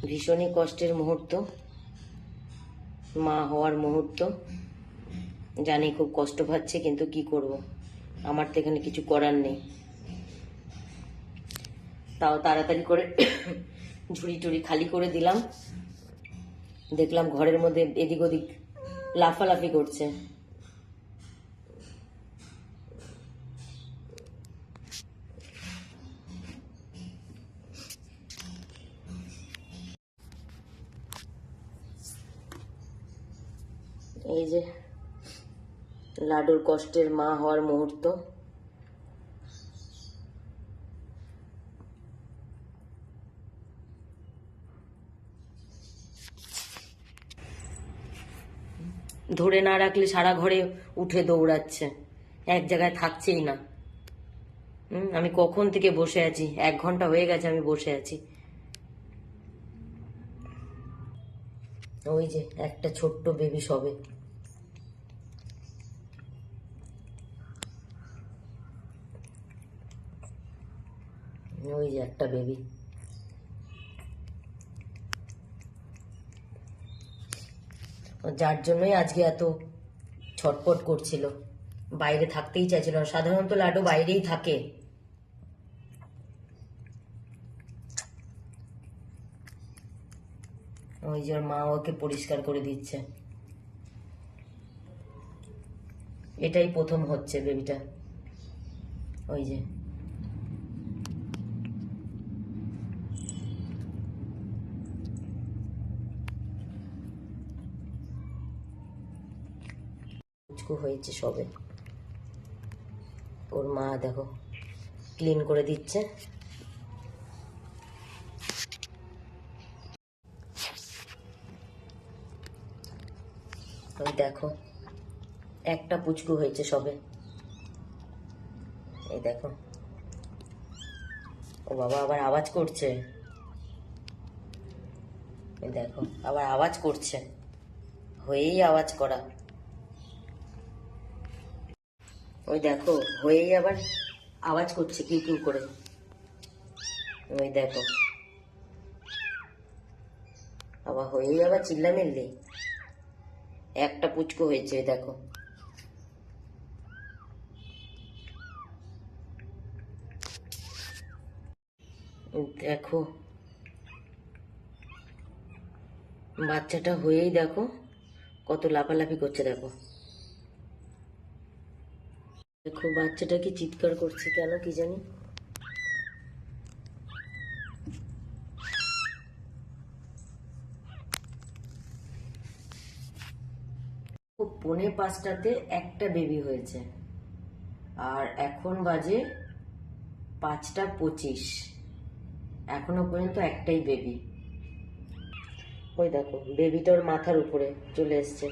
ভীষণই কষ্টের মুহূর্ত, মা হওয়ার মুহূর্ত। জানি খুব কষ্ট পাচ্ছে, কিন্তু কি করব, আমার তো এখানে কিছু করার নেই। তাও তাড়াতাড়ি করে ঝুড়ি টুড়ি খালি করে দিলাম। দেখলাম ঘরের মধ্যে এদিক ওদিক লাফালাফি করছে। এই যে লাডুর কষ্টের মা হওয়ার মুহূর্ত। ধরে না রাখলে সারা ঘরে উঠে দৌড়াচ্ছে, এক জায়গায় থাকছেই না। আমি কখন থেকে বসে আছি, 1 ঘন্টা হয়ে গেছে আমি বসে আছি। ওই যে একটা ছোট্ট বেবি সবে। ওই যে একটা বেবি। যার জন্যই আজকে এত ছটপট করছিল, বাইরে থাকতেই চাইছিল না। সাধারণত লাডু বাইরেই থাকে। ওই যে ওর মা ওকে পরিষ্কার করে দিচ্ছে। এটাই প্রথম হচ্ছে বেবিটা। ওই যে হয়েছে সবে। ওর মা দেখো ক্লিন করে দিচ্ছে। ওই দেখো একটা পুচকু হয়েছে সবে। এই দেখো, ও বাবা আবার আওয়াজ করছে। এই দেখো আবার আওয়াজ করছে, হয়েই আওয়াজ করা। ওই দেখো হয়েই আবার আওয়াজ করছে কিউ কিউ করে। ওই দেখো আবার হয়েই আবার চিল্লামিল্লি। একটা পুচকু হয়েছে, দেখো। দেখো বাচ্চাটা হয়েই দেখো কত লাফালাফি করছে। দেখো দেখো বাচ্চাটা কি চিৎকার করছে কেন কি জানি। পৌনে 5টাতে একটা বেবি হয়েছে, আর এখন বাজে 5টা 25। এখনো পর্যন্ত একটাই বেবি। ওই দেখো বেবিটার মাথার উপরে চলে এসছে।